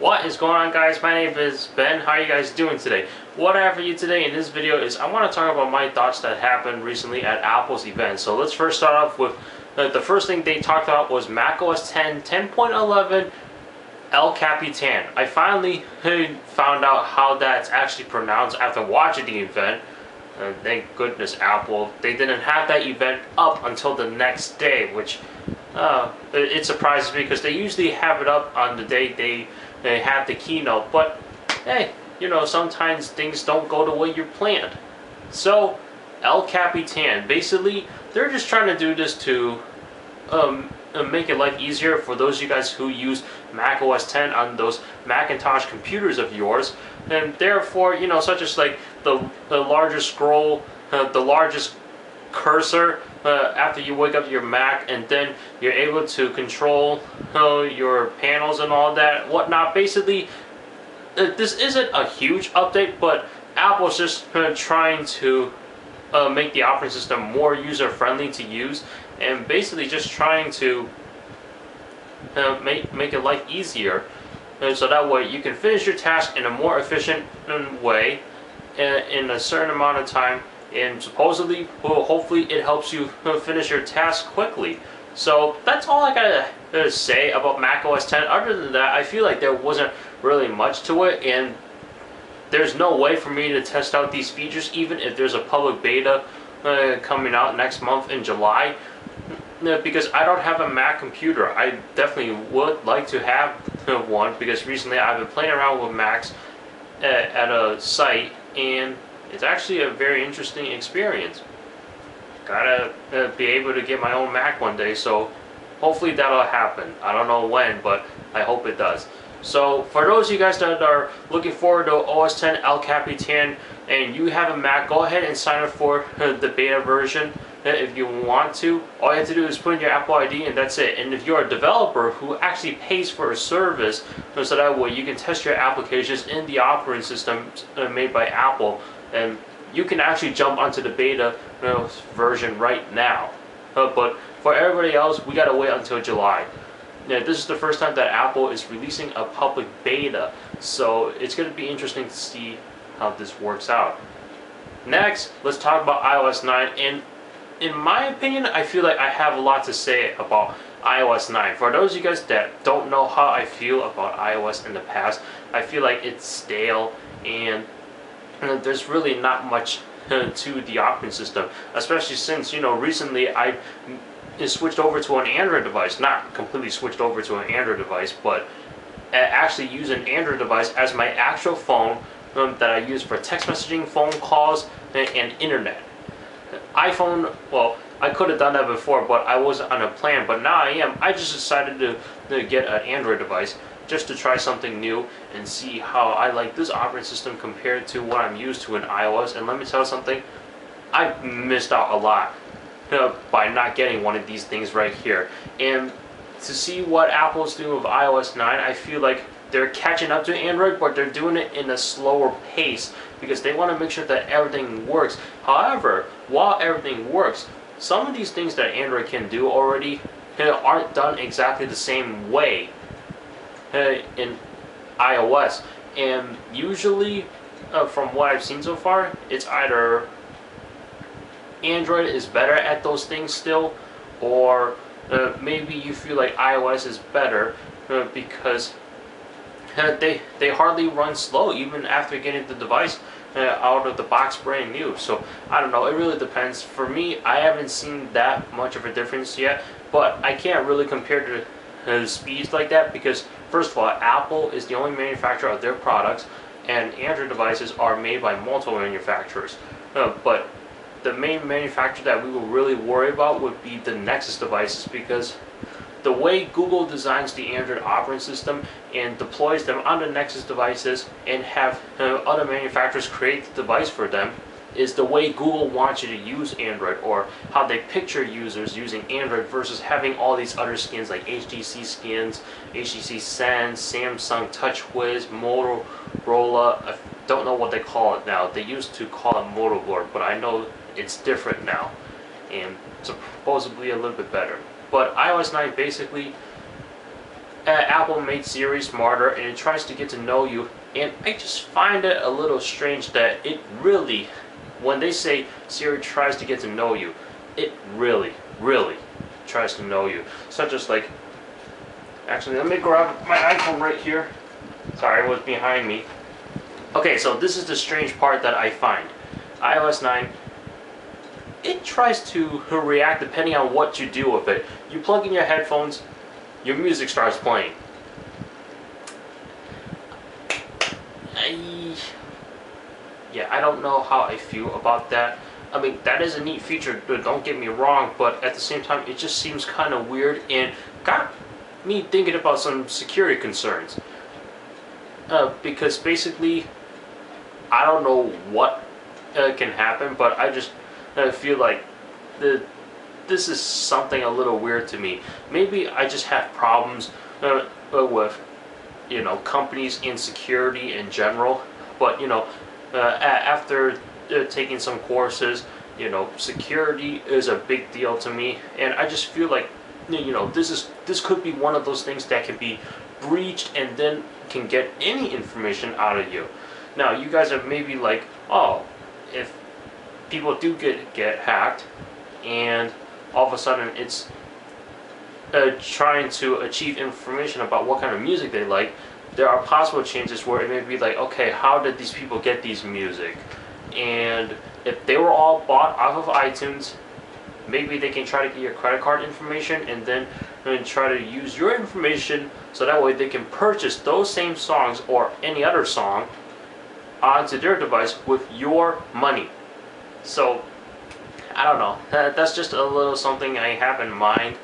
What is going on, guys? My name is Ben. How are you guys doing today? What I have for you today in this video is I want to talk about my thoughts that happened recently at Apple's event. So let's first start off with the first thing they talked about was macOS 10 10.11 El Capitan. I finally found out how that's actually pronounced after watching the event. Thank goodness Apple, they didn't have that event up until the next day, which it surprises me because they usually have it up on the day they have the keynote. But hey, you know, sometimes things don't go the way you planned. So El Capitan, basically they're just trying to do this to make your life easier for those of you guys who use Mac OS 10 on those Macintosh computers of yours, and therefore, you know, such as like the larger scroll, the largest cursor after you wake up your Mac, and then you're able to control your panels and all that whatnot. Basically, this isn't a huge update, but Apple's just trying to make the operating system more user-friendly to use, and basically just trying to make your life easier, so that way you can finish your task in a more efficient way in a certain amount of time, and supposedly, well, hopefully it helps you finish your task quickly. So that's all I gotta say about Mac OS 10. Other than that, I feel like there wasn't really much to it, and there's no way for me to test out these features, even if there's a public beta coming out next month in July, because I don't have a Mac computer. I definitely would like to have one, because recently I've been playing around with Macs at a site, and it's actually a very interesting experience. Gotta be able to get my own Mac one day, so hopefully that'll happen. I don't know when, but I hope it does. So for those of you guys that are looking forward to OS 10 El Capitan and you have a Mac, go ahead and sign up for the beta version if you want to. All you have to do is put in your Apple ID, and that's it. And if you're a developer who actually pays for a service, so that way you can test your applications in the operating system made by Apple, and you can actually jump onto the beta version right now. But for everybody else, we gotta wait until July. Now, this is the first time that Apple is releasing a public beta, so it's going to be interesting to see how this works out. Next, let's talk about iOS 9, and in my opinion, I feel like I have a lot to say about iOS 9. For those of you guys that don't know how I feel about iOS in the past, I feel like it's stale, and there's really not much to the operating system, especially since, you know, recently I switched over to an Android device. Not completely switched over to an Android device, but actually use an Android device as my actual phone that I use for text messaging, phone calls, and internet. iPhone, well, I could have done that before, but I wasn't on a plan, but now I am. I just decided to get an Android device just to try something new and see how I like this operating system compared to what I'm used to in iOS. And let me tell you something, I've missed out a lot by not getting one of these things right here. And to see what Apple's doing with iOS 9, I feel like they're catching up to Android, but they're doing it in a slower pace because they want to make sure that everything works. However, while everything works, some of these things that Android can do already aren't done exactly the same way in iOS. And usually, from what I've seen so far, it's either Android is better at those things still, or maybe you feel like iOS is better because they hardly run slow even after getting the device out of the box brand new. So I don't know, it really depends. For me, I haven't seen that much of a difference yet, but I can't really compare to speeds like that because, first of all, Apple is the only manufacturer of their products, and Android devices are made by multiple manufacturers. But the main manufacturer that we will really worry about would be the Nexus devices, because the way Google designs the Android operating system and deploys them on the Nexus devices and have other manufacturers create the device for them is the way Google wants you to use Android, or how they picture users using Android versus having all these other skins like HTC skins, HTC Sense, Samsung TouchWiz, Motorola. I don't know what they call it now. They used to call it Motorola, but I know it's different now, and supposedly a little bit better. But iOS 9 basically Apple made Siri smarter and it tries to get to know you, and I just find it a little strange that it really, when they say Siri tries to get to know you, it really tries to know you. Such as like, actually let me grab my iPhone right here. Sorry, it was behind me. Okay, so this is the strange part that I find. iOS 9, it tries to react depending on what you do with it. You plug in your headphones, your music starts playing. I don't know how I feel about that. I mean, that is a neat feature, don't get me wrong, but at the same time, it just seems kind of weird and got me thinking about some security concerns. Because basically, I don't know what can happen, but I just feel like this is something a little weird to me. Maybe I just have problems with, companies and security in general. But after taking some courses, security is a big deal to me, and I just feel like this could be one of those things that can be breached and then can get any information out of you. Now you guys are maybe like, oh, if people do get hacked and all of a sudden it's trying to achieve information about what kind of music they like, there are possible changes where it may be like, okay, how did these people get these music? And if they were all bought off of iTunes, maybe they can try to get your credit card information and then try to use your information so that way they can purchase those same songs or any other song onto their device with your money. So I don't know, that's just a little something I have in mind.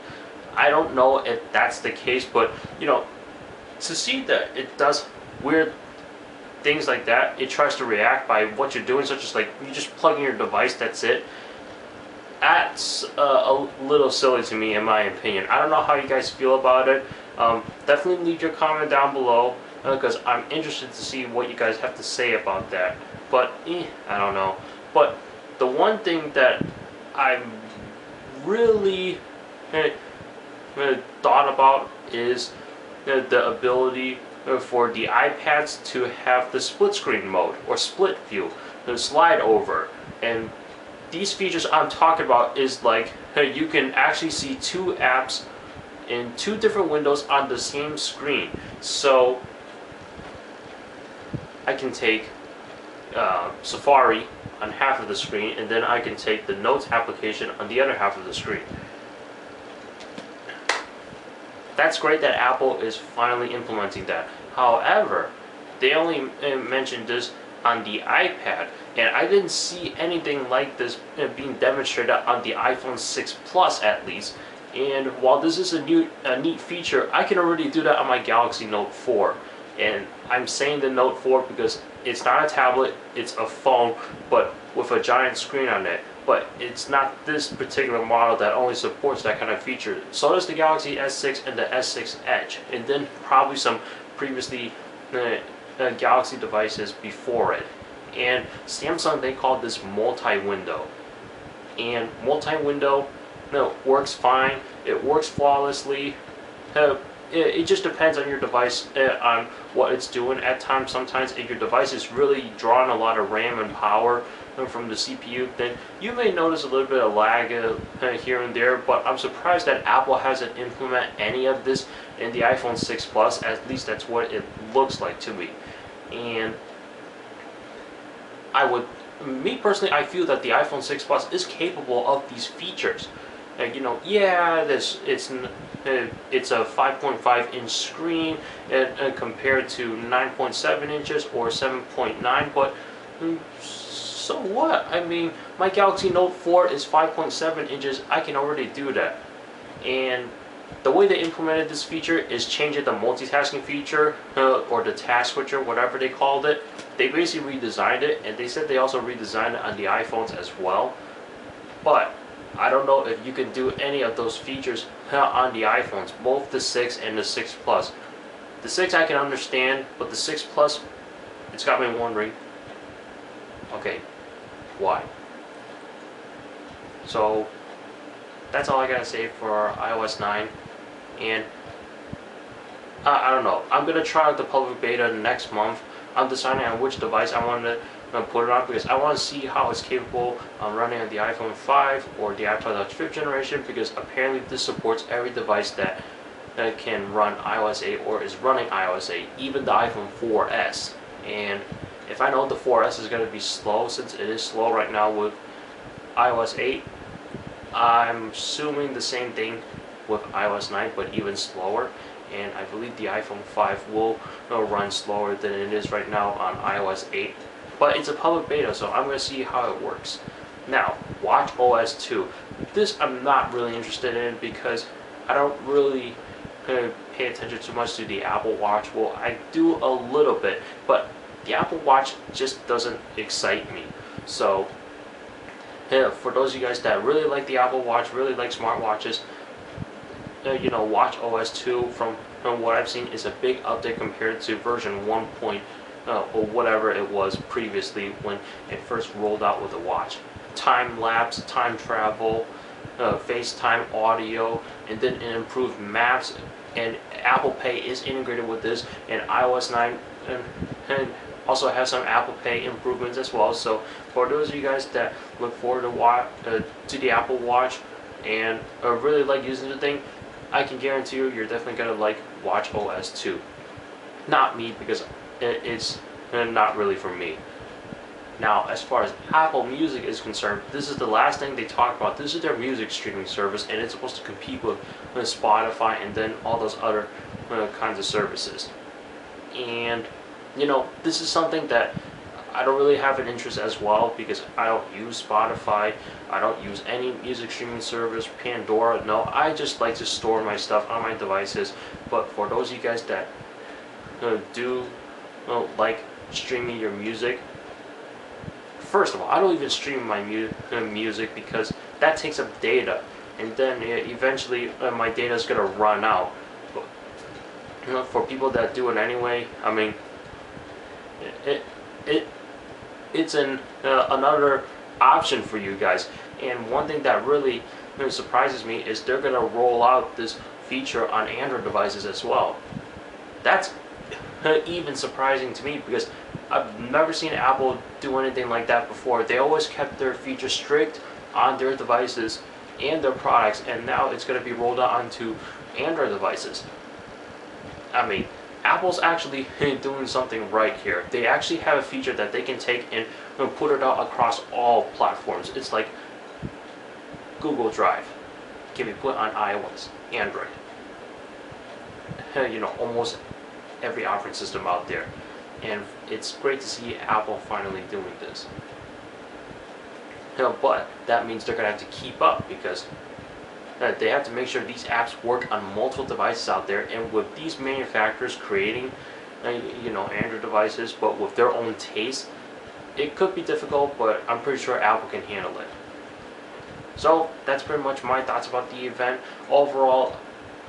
I don't know if that's the case, but to see that it does weird things like that, it tries to react by what you're doing, such as like you just plug in your device, that's it. That's a little silly to me, in my opinion. I don't know how you guys feel about it. Definitely leave your comment down below, because I'm interested to see what you guys have to say about that. But I don't know. But the one thing that I'm really thought about is the ability for the iPads to have the split screen mode or split view, the slide over. And these features I'm talking about is like you can actually see two apps in two different windows on the same screen. So I can take Safari on half of the screen, and then I can take the Notes application on the other half of the screen. That's great that Apple is finally implementing that. However, they only mentioned this on the iPad, and I didn't see anything like this being demonstrated on the iPhone 6 Plus at least. And while this is a neat feature, I can already do that on my Galaxy Note 4. And I'm saying the Note 4 because it's not a tablet, it's a phone, but with a giant screen on it. But it's not this particular model that only supports that kind of feature. So does the Galaxy S6 and the S6 Edge, and then probably some previously Galaxy devices before it. And Samsung, they call this multi-window. And multi-window works fine, it works flawlessly. It just depends on your device, on what it's doing. At times, sometimes if your device is really drawing a lot of RAM and power from the CPU, then you may notice a little bit of lag here and there, but I'm surprised that Apple hasn't implemented any of this in the iPhone 6 Plus. At least that's what it looks like to me. And me personally, I feel that the iPhone 6 Plus is capable of these features. Yeah, it's a 5.5 inch screen compared to 9.7 inches or 7.9, but so what? I mean, my Galaxy Note 4 is 5.7 inches. I can already do that. And the way they implemented this feature is changing the multitasking feature or the task switcher, whatever they called it. They basically redesigned it, and they said they also redesigned it on the iPhones as well. But I don't know if you can do any of those features on the iPhones, both the 6 and the 6 Plus. The 6 I can understand, but the 6 Plus, it's got me wondering, okay, why? So that's all I gotta say for iOS 9. And I don't know. I'm gonna try out the public beta next month. I'm deciding on which device I want to put it on because I want to see how it's capable of running on the iPhone 5 or the iPod Touch 5th generation, because apparently this supports every device that can run iOS 8 or is running iOS 8, even the iPhone 4S. And if I know the 4S is going to be slow, since it is slow right now with iOS 8, I'm assuming the same thing with iOS 9, but even slower. And I believe the iPhone 5 will run slower than it is right now on iOS 8. But it's a public beta, so I'm going to see how it works. Now, watch OS2. This I'm not really interested in because I don't really pay attention too much to the Apple Watch. Well, I do a little bit, but the Apple Watch just doesn't excite me. So, for those of you guys that really like the Apple Watch, really like smartwatches, watch OS2 from what I've seen is a big update compared to version 1. Or whatever it was previously when it first rolled out with the watch. Time lapse, time travel, FaceTime audio, and then it improved maps, and Apple Pay is integrated with this, and iOS 9 and also has some Apple Pay improvements as well. So for those of you guys that look forward to the Apple Watch and really like using the thing, I can guarantee you're definitely going to like watch OS 2. Not me, because it's not really for me. Now, as far as Apple Music is concerned, this is the last thing they talk about. This is their music streaming service, and it's supposed to compete with Spotify and then all those other kinds of services. And, this is something that I don't really have an interest as well, because I don't use Spotify, I don't use any music streaming service, Pandora. No, I just like to store my stuff on my devices. But for those of you guys that do like streaming your music, first of all, I don't even stream my music because that takes up data, and then eventually my data is gonna run out. But, for people that do it anyway, I mean, it's another option for you guys. And one thing that really surprises me is they're gonna roll out this feature on Android devices as well. That's even surprising to me, because I've never seen Apple do anything like that before. They always kept their features strict on their devices and their products, and now it's going to be rolled out onto Android devices. I mean, Apple's actually doing something right here. They actually have a feature that they can take and put it out across all platforms. It's like Google Drive can be put on iOS, Android, almost every operating system out there. And it's great to see Apple finally doing this. But that means they're going to have to keep up, because they have to make sure these apps work on multiple devices out there. And with these manufacturers creating Android devices but with their own taste, it could be difficult, but I'm pretty sure Apple can handle it. So that's pretty much my thoughts about the event. Overall,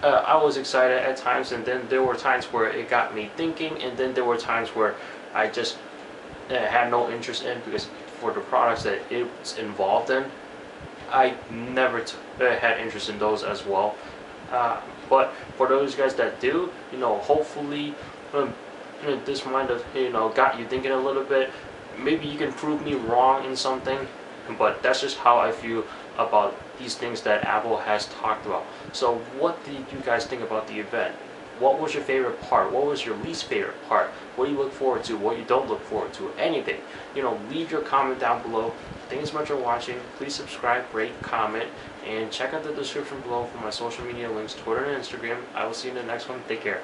I was excited at times, and then there were times where it got me thinking, and then there were times where I just had no interest in, because for the products that it's involved in, I never had interest in those as well. But for those guys that do, hopefully this might have got you thinking a little bit. Maybe you can prove me wrong in something, but that's just how I feel about these things that Apple has talked about. So what did you guys think about the event? What was your favorite part? What was your least favorite part? What do you look forward to? What you don't look forward to? Anything. Leave your comment down below. Thanks so much for watching. Please subscribe, rate, comment, and check out the description below for my social media links, Twitter and Instagram. I will see you in the next one. Take care.